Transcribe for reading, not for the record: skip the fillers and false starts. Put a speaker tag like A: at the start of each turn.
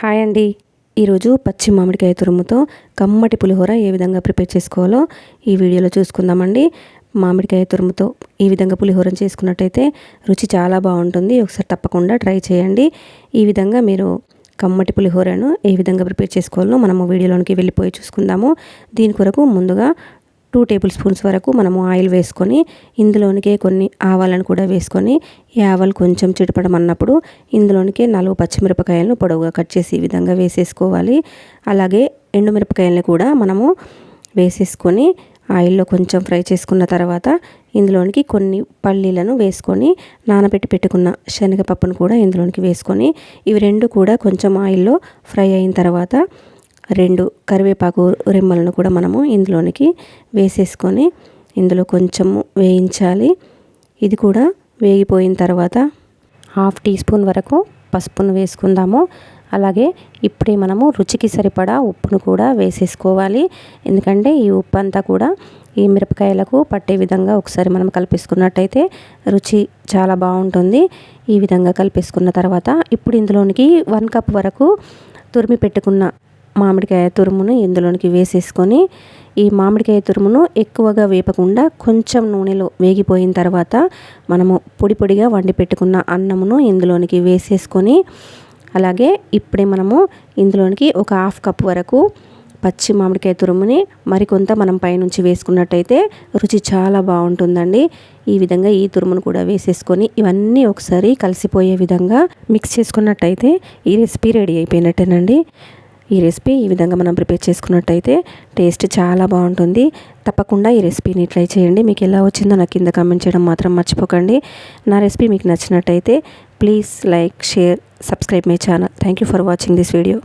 A: Hi అండి. ఈరోజు పచ్చి మామిడికాయ తురుముతో కమ్మటి పులిహోర ఏ విధంగా ప్రిపేర్ చేసుకోవాలో ఈ వీడియోలో చూసుకుందామండి. మామిడికాయ తురుముతో ఈ విధంగా పులిహోరను చేసుకున్నట్టయితే రుచి చాలా బాగుంటుంది. ఒకసారి తప్పకుండా ట్రై చేయండి. ఈ విధంగా మీరు కమ్మటి పులిహోరను ఏ విధంగా ప్రిపేర్ చేసుకోవాలో మనము వీడియోలోనికి వెళ్ళిపోయి చూసుకుందాము. దీని కొరకు ముందుగా 2 టేబుల్ స్పూన్స్ వరకు మనము ఆయిల్ వేసుకొని ఇందులోనికే కొన్ని ఆవాలను కూడా వేసుకొని ఈ ఆవాలు కొంచెం చిటపడమన్నప్పుడు ఇందులోనికే 4 పచ్చిమిరపకాయలను పొడవుగా కట్ చేసి ఈ విధంగా వేసేసుకోవాలి. అలాగే ఎండుమిరపకాయలను కూడా మనము వేసేసుకొని ఆయిల్లో కొంచెం ఫ్రై చేసుకున్న తర్వాత ఇందులోనికి కొన్ని పల్లీలను వేసుకొని నానబెట్టి పెట్టుకున్న శనగపప్పును కూడా ఇందులోనికి వేసుకొని ఇవి రెండు కూడా కొంచెం ఆయిల్లో ఫ్రై అయిన తర్వాత 2 కరివేపాకు రెమ్మలను కూడా మనము ఇందులోనికి వేసేసుకొని ఇందులో కొంచెము వేయించాలి. ఇది కూడా వేగిపోయిన తర్వాత 1/2 టీ స్పూన్ వరకు పసుపును వేసుకుందాము. అలాగే ఇప్పుడే మనము రుచికి సరిపడా ఉప్పును కూడా వేసేసుకోవాలి. ఎందుకంటే ఈ ఉప్పు అంతా కూడా ఈ మిరపకాయలకు పట్టే విధంగా ఒకసారి మనం కలిపేసుకున్నట్టయితే రుచి చాలా బాగుంటుంది. ఈ విధంగా కలిపేసుకున్న తర్వాత ఇప్పుడు ఇందులోనికి 1 కప్ వరకు తురిమి పెట్టుకున్న మామిడికాయ తురుమును ఇందులోనికి వేసేసుకొని ఈ మామిడికాయ తురుమును ఎక్కువగా వేపకుండా కొంచెం నూనెలో వేగిపోయిన తర్వాత మనము పొడి పొడిగా వండి పెట్టుకున్న అన్నమును ఇందులోనికి వేసేసుకొని అలాగే ఇప్పుడే మనము ఇందులోనికి ఒక 1/2 కప్ వరకు పచ్చి మామిడికాయ తురుముని మరికొంత మనం పైనుంచి వేసుకున్నట్టయితే రుచి చాలా బాగుంటుందండి. ఈ విధంగా ఈ తురుమును కూడా వేసేసుకొని ఇవన్నీ ఒకసారి కలిసిపోయే విధంగా మిక్స్ చేసుకున్నట్టయితే ఈ రెసిపీ రెడీ అయిపోయినట్టేనండి. ఈ రెసిపీ ఈ విధంగా మనం ప్రిపేర్ చేసుకున్నట్టయితే టేస్ట్ చాలా బాగుంటుంది. తప్పకుండా ఈ రెసిపీని ట్రై చేయండి. మీకు ఎలా వచ్చిందో నాకు కింద కామెంట్ చేయడం మాత్రం మర్చిపోకండి. నా రెసిపీ మీకు నచ్చినట్టయితే please like, share, subscribe my channel. Thank you for watching this video.